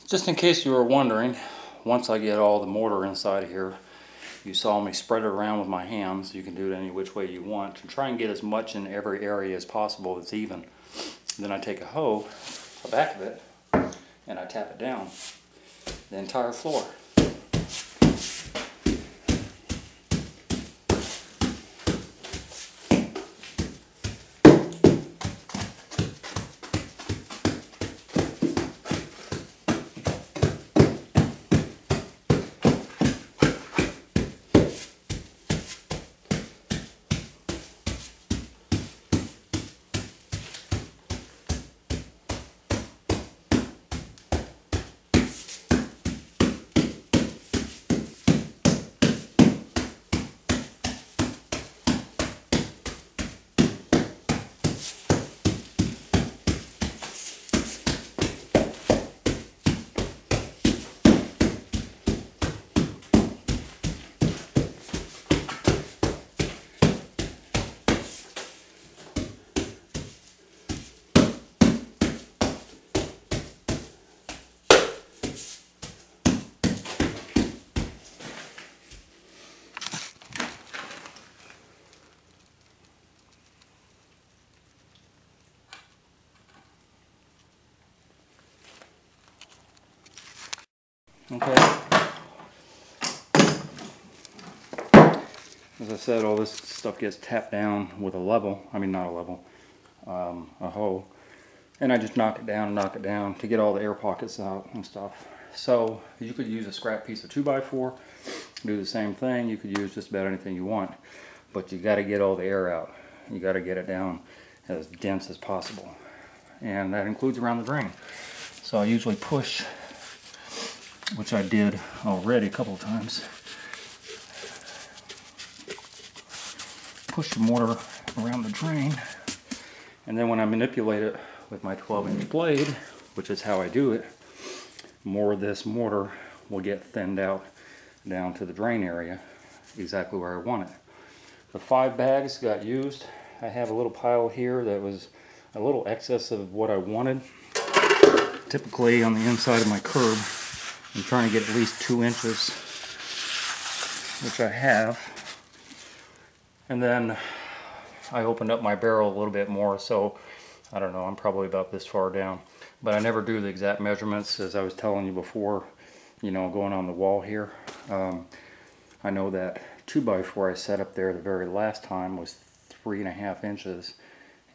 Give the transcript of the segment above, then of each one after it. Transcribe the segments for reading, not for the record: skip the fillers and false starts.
Just in case you were wondering, once I get all the mortar inside of here, you saw me spread it around with my hands. You can do it any which way you want and try and get as much in every area as possible that's even. Then I take a hoe, the back of it, and I tap it down the entire floor. Okay. As I said, all this stuff gets tapped down with a level. I mean, not a level, a hoe. And I just knock it down to get all the air pockets out and stuff. So you could use a scrap piece of 2x4, do the same thing. You could use just about anything you want, but you got to get all the air out. You got to get it down as dense as possible, and that includes around the drain. So I usually push, which I did already a couple of times. Push the mortar around the drain, and then when I manipulate it with my 12-inch blade, which is how I do it, more of this mortar will get thinned out down to the drain area, exactly where I want it. The 5 bags got used. I have a little pile here that was a little excess of what I wanted. Typically on the inside of my curb, I'm trying to get at least 2 inches, which I have. And then I opened up my barrel a little bit more, so I don't know, I'm probably about this far down. But I never do the exact measurements, as I was telling you before, you know, going on the wall here. I know that 2x4 I set up there the very last time was 3.5 inches.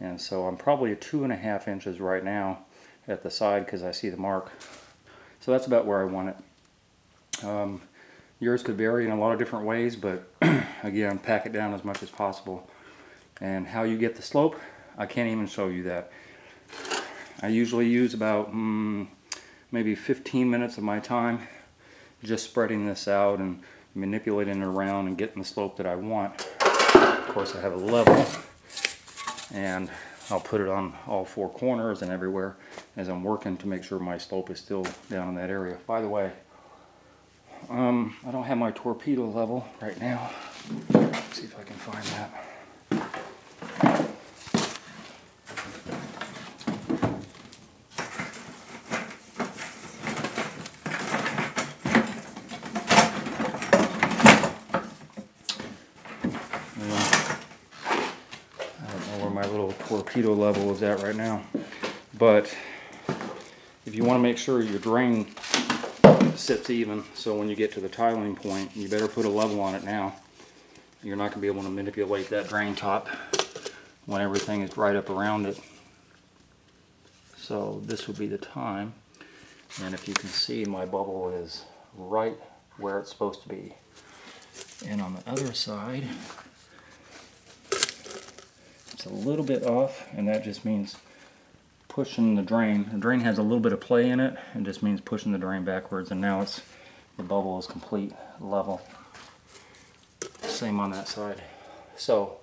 And so I'm probably at 2.5 inches right now at the side because I see the mark. So that's about where I want it. Yours could vary in a lot of different ways, but again, pack it down as much as possible. And how you get the slope, I can't even show you that. I usually use about maybe 15 minutes of my time just spreading this out and manipulating it around and getting the slope that I want. Of course, I have a level, and I'll put it on all 4 corners and everywhere as I'm working to make sure my slope is still down in that area. By the way, I don't have my torpedo level right now. Let's see if I can find that. I don't know where my little torpedo level is at right now, but if you want to make sure your drain sits even, so when you get to the tiling point, you better put a level on it now. You're not going to be able to manipulate that drain top when everything is right up around it. So this would be the time, and if you can see, my bubble is right where it's supposed to be. And on the other side, it's a little bit off, and that just means pushing the drain. The drain has a little bit of play in it. It just means pushing the drain backwards, and now the bubble is complete level. Same on that side. So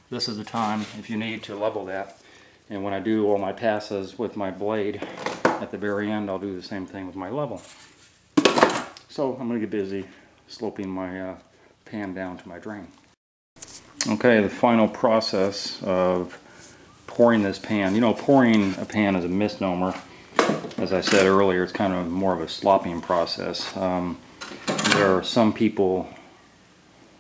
this is the time if you need to level that. And when I do all my passes with my blade at the very end, I'll do the same thing with my level. So I'm going to get busy sloping my pan down to my drain. Okay, the final process of pouring this pan. You know, pouring a pan is a misnomer. as I said earlier, it's kind of more of a slopping process. There are some people,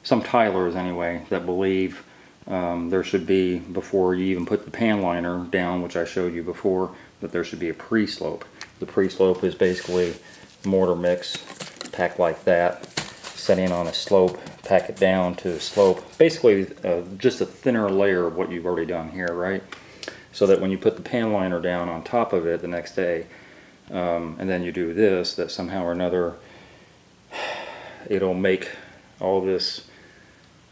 some tilers anyway, that believe there should be, before you even put the pan liner down, which I showed you before, that there should be a pre-slope. The pre-slope is basically mortar mix packed like that, setting on a slope, pack it down to a slope. Basically just a thinner layer of what you've already done here, right? So that when you put the pan liner down on top of it the next day, and then you do this, that somehow or another it'll make all this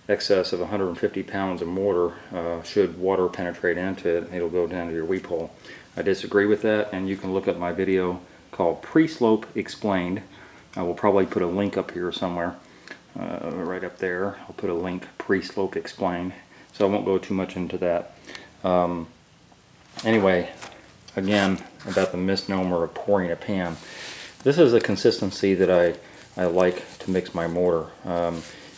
excess of 150 pounds of mortar, should water penetrate into it, it'll go down to your weep hole. I disagree with that, and you can look at my video called Pre-Slope Explained. I will probably put a link up here somewhere, right up there. I'll put a link, Pre-Slope Explained, so I won't go too much into that. Anyway, again, about the misnomer of pouring a pan. This is a consistency that I like to mix my mortar.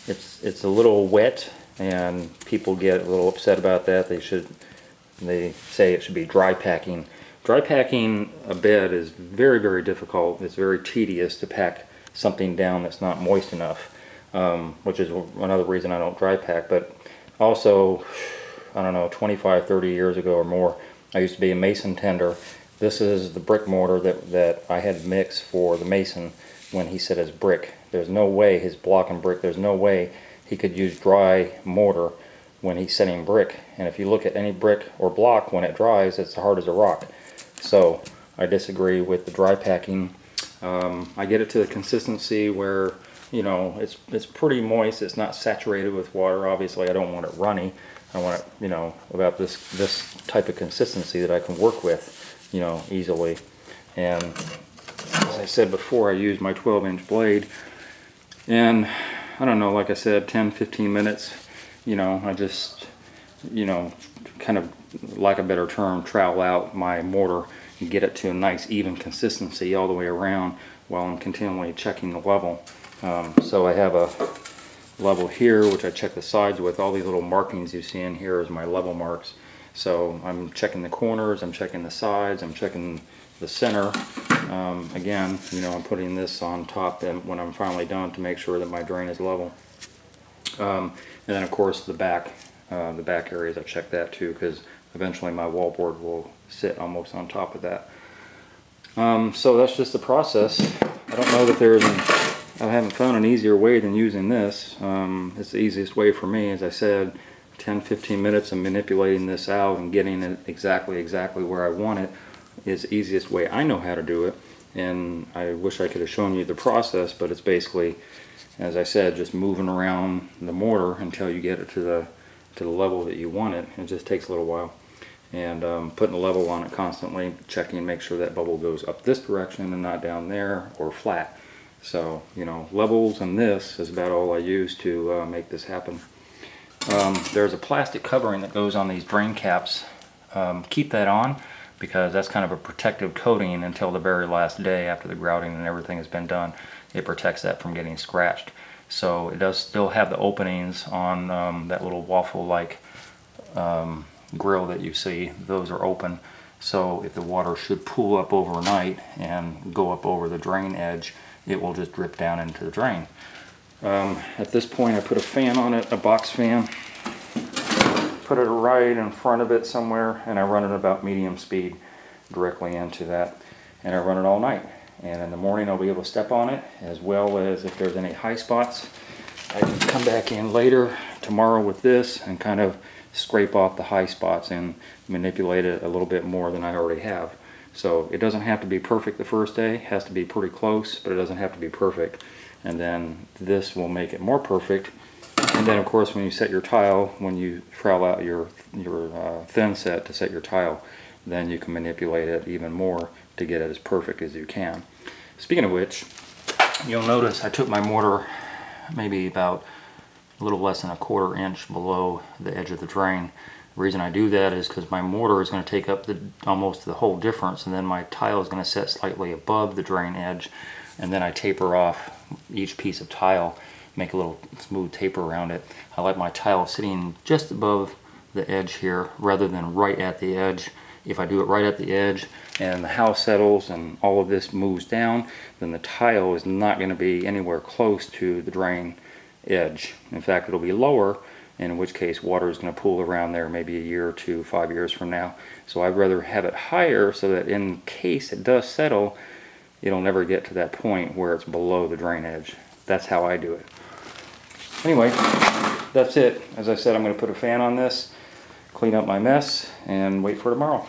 It's a little wet, and people get a little upset about that. They say it should be dry packing. Dry packing a bed is very, very difficult. It's very tedious to pack something down that's not moist enough, which is another reason I don't dry pack. But also, I don't know, 25, 30 years ago or more, I used to be a mason tender. This is the brick mortar that I had mixed for the mason when he set his brick. There's no way, his block and brick, there's no way he could use dry mortar when he's setting brick. And if you look at any brick or block, when it dries, it's hard as a rock. So I disagree with the dry packing. I get it to the consistency where, you know, it's pretty moist. It's not saturated with water. Obviously, I don't want it runny. I want it, you know, about this type of consistency that I can work with, you know, easily. And as I said before, I use my 12-inch blade, and I don't know, like I said, 10-15 minutes, you know, I just, you know, kind of, like a better term, trowel out my mortar and get it to a nice even consistency all the way around while I'm continually checking the level. So I have a level here, which I check the sides with. All these little markings you see in here is my level marks. So I'm checking the corners, I'm checking the sides, I'm checking the center. Again, you know, I'm putting this on top and when I'm finally done to make sure that my drain is level. And then of course the back areas, I check that too, because eventually my wallboard will sit almost on top of that. So that's just the process. I don't know that I haven't found an easier way than using this. It's the easiest way for me. As I said, 10-15 minutes of manipulating this out and getting it exactly where I want it is the easiest way I know how to do it. And I wish I could have shown you the process, but it's basically, as I said, just moving around the mortar until you get it to the level that you want it. It just takes a little while. And putting a level on it constantly, checking, make sure that bubble goes up this direction and not down there or flat. So, you know, levels and this is about all I use to make this happen. There's a plastic covering that goes on these drain caps. Keep that on, because that's kind of a protective coating until the very last day after the grouting and everything has been done. It protects that from getting scratched. So it does still have the openings on that little waffle-like grill that you see. Those are open. So if the water should pool up overnight and go up over the drain edge, it will just drip down into the drain. At this point I put a fan on it, a box fan. Put it right in front of it somewhere, and I run it about medium speed directly into that, and I run it all night. And in the morning I'll be able to step on it, as well as if there's any high spots I can come back in later tomorrow with this and kind of scrape off the high spots and manipulate it a little bit more than I already have. So it doesn't have to be perfect the first day, it has to be pretty close, but it doesn't have to be perfect. And then this will make it more perfect. And then of course when you set your tile, when you trowel out your thin set to set your tile, then you can manipulate it even more to get it as perfect as you can. Speaking of which, you'll notice I took my mortar maybe about a little less than a 1/4 inch below the edge of the drain. The reason I do that is because my mortar is going to take up almost the whole difference, and then my tile is going to set slightly above the drain edge, and then I taper off each piece of tile, make a little smooth taper around it. I like my tile sitting just above the edge here rather than right at the edge, If I do it right at the edge and the house settles and all of this moves down, then the tile is not going to be anywhere close to the drain edge. In fact, it'll be lower, in which case water is going to pool around there maybe a year or two, 5 years from now. So I'd rather have it higher so that in case it does settle, it'll never get to that point where it's below the drain edge. That's how I do it. Anyway, that's it. As I said, I'm going to put a fan on this, clean up my mess, and wait for tomorrow.